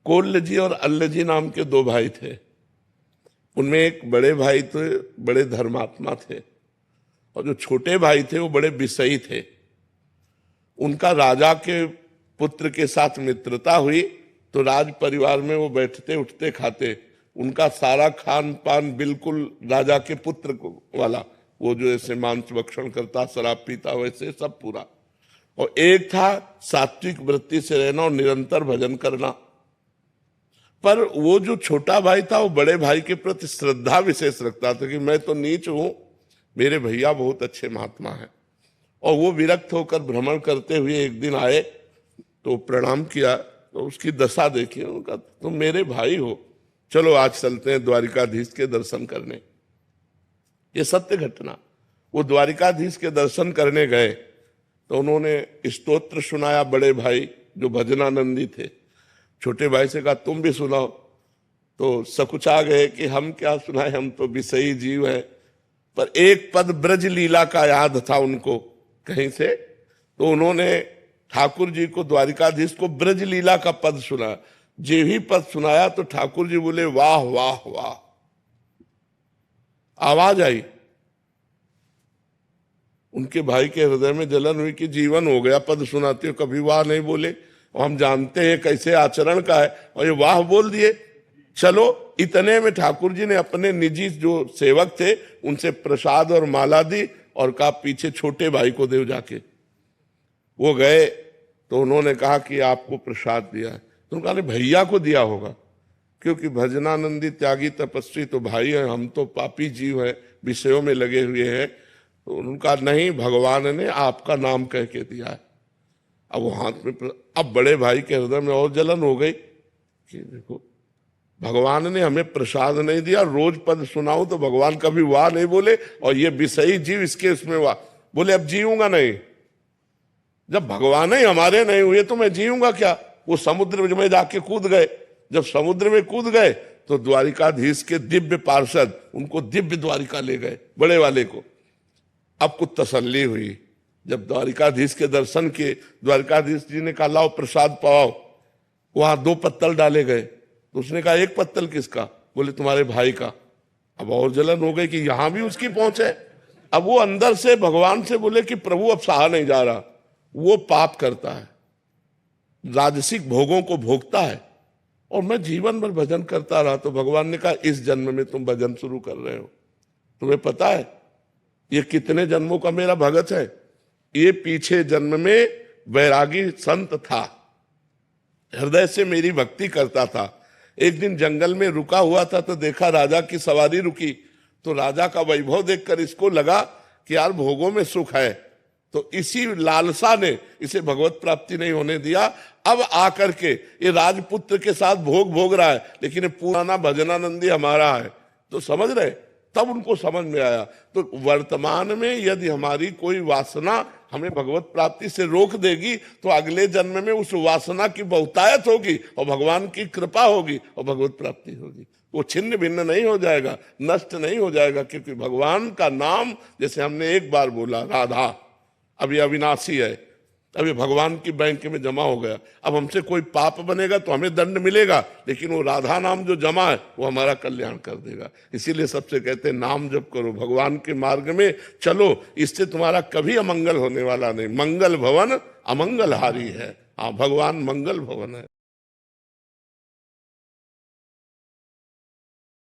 कोल्ल जी और अल्ल जी नाम के दो भाई थे। उनमें एक बड़े भाई थे, बड़े धर्मात्मा थे, और जो छोटे भाई थे वो बड़े विषयी थे। उनका राजा के पुत्र के साथ मित्रता हुई तो राज परिवार में वो बैठते उठते खाते, उनका सारा खान पान बिल्कुल राजा के पुत्र को वाला, वो जो ऐसे मांस भक्षण करता, शराब पीता, वैसे सब पूरा। और एक था सात्विक वृत्ति से रहना और निरंतर भजन करना। पर वो जो छोटा भाई था वो बड़े भाई के प्रति श्रद्धा विशेष रखता था कि मैं तो नीच हूं, मेरे भैया बहुत अच्छे महात्मा हैं। और वो विरक्त होकर भ्रमण करते हुए एक दिन आए तो प्रणाम किया, तो उसकी दशा देखी, उनका तुम मेरे भाई हो, चलो आज चलते हैं द्वारिकाधीश के दर्शन करने। ये सत्य घटना। वो द्वारिकाधीश के दर्शन करने गए तो उन्होंने स्तोत्र सुनाया, बड़े भाई जो भजनानंदी थे। छोटे भाई से कहा तुम भी सुनाओ, तो सकुचा गए कि हम क्या सुनाए, हम तो विषयी जीव हैं। पर एक पद ब्रज लीला का याद था उनको कहीं से, तो उन्होंने ठाकुर जी को, द्वारिकाधीश को ब्रज लीला का पद सुना। जे ही पद सुनाया तो ठाकुर जी बोले वाह वाह वाह, आवाज आई। उनके भाई के हृदय में जलन हुई कि जीवन हो गया, पद सुनाते हो कभी वाह नहीं बोले, और हम जानते हैं कैसे आचरण का है, और ये वाह बोल दिए। चलो, इतने में ठाकुर जी ने अपने निजी जो सेवक थे उनसे प्रसाद और माला दी और कहा पीछे छोटे भाई को दे जाके। वो गए तो उन्होंने कहा कि आपको प्रसाद दिया है। तो उन्होंने कहा भैया को दिया होगा, क्योंकि भजनानंदी त्यागी तपस्वी तो भाई है, हम तो पापी जीव हैं, विषयों में लगे हुए हैं। तो उनका नहीं, भगवान ने आपका नाम कह के दिया है। अब वो हाथ में, अब बड़े भाई के हृदय में और जलन हो गई कि देखो भगवान ने हमें प्रसाद नहीं दिया, रोज पद सुनाऊं तो भगवान कभी वाह नहीं बोले, और ये विषयी जीव इसके उसमें वाह बोले। अब जीऊंगा नहीं, जब भगवान ही हमारे नहीं हुए तो मैं जीऊंगा क्या। वो समुद्र में जाके कूद गए। जब समुद्र में कूद गए तो द्वारिकाधीश के दिव्य पार्षद उनको दिव्य द्वारिका ले गए, बड़े वाले को। अब कुछ तसल्ली हुई। जब द्वारिकाधीश के दर्शन किए, द्वारिकाधीश जी ने कहा लाओ प्रसाद पाओ। वहां 2 पत्तल डाले गए, तो उसने कहा 1 पत्तल किसका, बोले तुम्हारे भाई का। अब और जलन हो गई कि यहां भी उसकी पहुंच है। अब वो अंदर से भगवान से बोले कि प्रभु अब सहा नहीं जा रहा, वो पाप करता है, राजसिक भोगों को भोगता है, और मैं जीवन भर भजन करता रहा। तो भगवान ने कहा इस जन्म में तुम भजन शुरू कर रहे हो, तुम्हें पता है ये कितने जन्मों का मेरा भगत है। ये पीछे जन्म में वैरागी संत था, हृदय से मेरी भक्ति करता था। एक दिन जंगल में रुका हुआ था तो देखा राजा की सवारी रुकी, तो राजा का वैभव देखकर इसको लगा कि यार भोगों में सुख है, तो इसी लालसा ने इसे भगवत प्राप्ति नहीं होने दिया। अब आकर के ये राजपुत्र के साथ भोग भोग रहा है, लेकिन पुराना भजनानंदी हमारा है। तो समझ रहे, तब उनको समझ में आया। तो वर्तमान में यदि हमारी कोई वासना हमें भगवत प्राप्ति से रोक देगी तो अगले जन्म में उस वासना की बहुतायत होगी और भगवान की कृपा होगी और भगवत प्राप्ति होगी। वो छिन्न भिन्न नहीं हो जाएगा, नष्ट नहीं हो जाएगा, क्योंकि भगवान का नाम, जैसे हमने एक बार बोला राधा, अब ये अविनाशी है, अब ये भगवान की बैंक में जमा हो गया। अब हमसे कोई पाप बनेगा तो हमें दंड मिलेगा, लेकिन वो राधा नाम जो जमा है वो हमारा कल्याण कर देगा। इसीलिए सबसे कहते हैं नाम जप करो, भगवान के मार्ग में चलो, इससे तुम्हारा कभी अमंगल होने वाला नहीं। मंगल भवन अमंगल हारी है। हाँ, भगवान मंगल भवन है।